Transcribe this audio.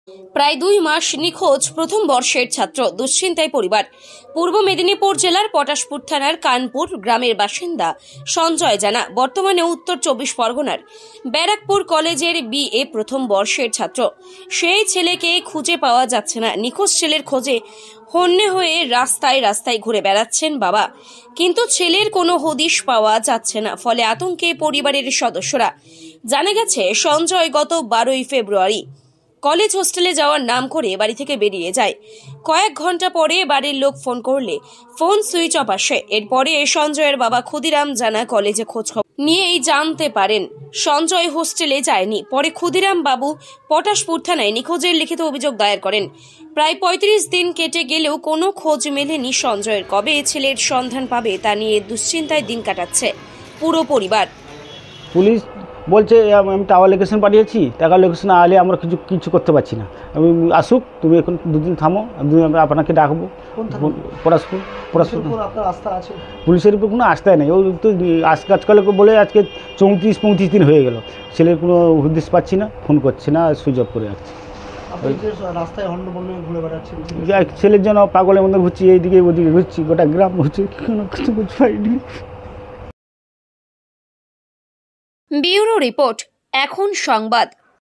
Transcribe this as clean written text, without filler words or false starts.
প্রায় 2 মাস নিখোঁজ প্রথম বর্ষের ছাত্র, দুশ্চিন্তায় পরিবার। পূর্ব মেদিনীপুর জেলার পটাশপুর থানার কানপুর গ্রামের বাসিন্দা সঞ্জয় জানা বর্তমানে উত্তর 24 পরগনার ব্যারাকপুর কলেজের BA প্রথম বর্ষের ছাত্র। সেই ছেলেকে খুঁজে পাওয়া যাচ্ছে না। নিখোঁজ ছেলের খোঁজে হন্যে হয়ে রাস্তায় রাস্তায় ঘুরে বেড়াচ্ছেন বাবা, কিন্তু ছেলের কোনো হদিশ পাওয়া যাচ্ছে না। ফলে আতঙ্কে পরিবারের সদস্যরা। জানা গেছে সঞ্জয় গত 12ই ফেব্রুয়ারি কলেজ হোস্টেলে যাওয়ার নাম করে বাড়ি থেকে বেরিয়ে যায়। কয়েক ঘন্টা পরে বাড়ির লোক ফোন করলে ফোন সুইচ অফ আসে। এরপরে সঞ্জয়ের বাবা ক্ষুদিরাম জানা কলেজে খোঁজখবর নিয়েই জানতে পারেন সঞ্জয় হোস্টেলে যায়নি। পরে ক্ষুদিরাম বাবু পটাশপুর থানায় নিখোঁজের লিখিত অভিযোগ দায়ের করেন। প্রায় 35 দিন কেটে গেলেও কোনো খোঁজ মেলেনি সঞ্জয়ের। কবে ছেলের সন্ধান পাবে তা নিয়ে দুশ্চিন্তায় দিন কাটাচ্ছে পুরো পরিবার। পুলিশ বলছে আমি টাওয়ার লোকেশন পাঠিয়েছি, টাকা লোকেশন না এলে আমরা কিছু করতে পারছি না। আমি আসুক, তুমি এখন 2 দিন থামো, আমি আপনাকে ডাকবো। পটাশপুর পুলিশের উপর কোনো আস্থাই নেই। ওই তো আজকালকে বলে আজকে 34-35 দিন হয়ে গেল, ছেলের কোনো হদিশ পাচ্ছি না, ফোন করছে না, সুইচ অফ করে রাখছে। ছেলের জন্য পাগলের মধ্যে ঘুরছি, এইদিকে ওদিকে ঘুরছি, গোটা গ্রাম ঘুরছি, কোনো কিছু পাইনি। ব্যুরো রিপোর্ট, এখন সংবাদ।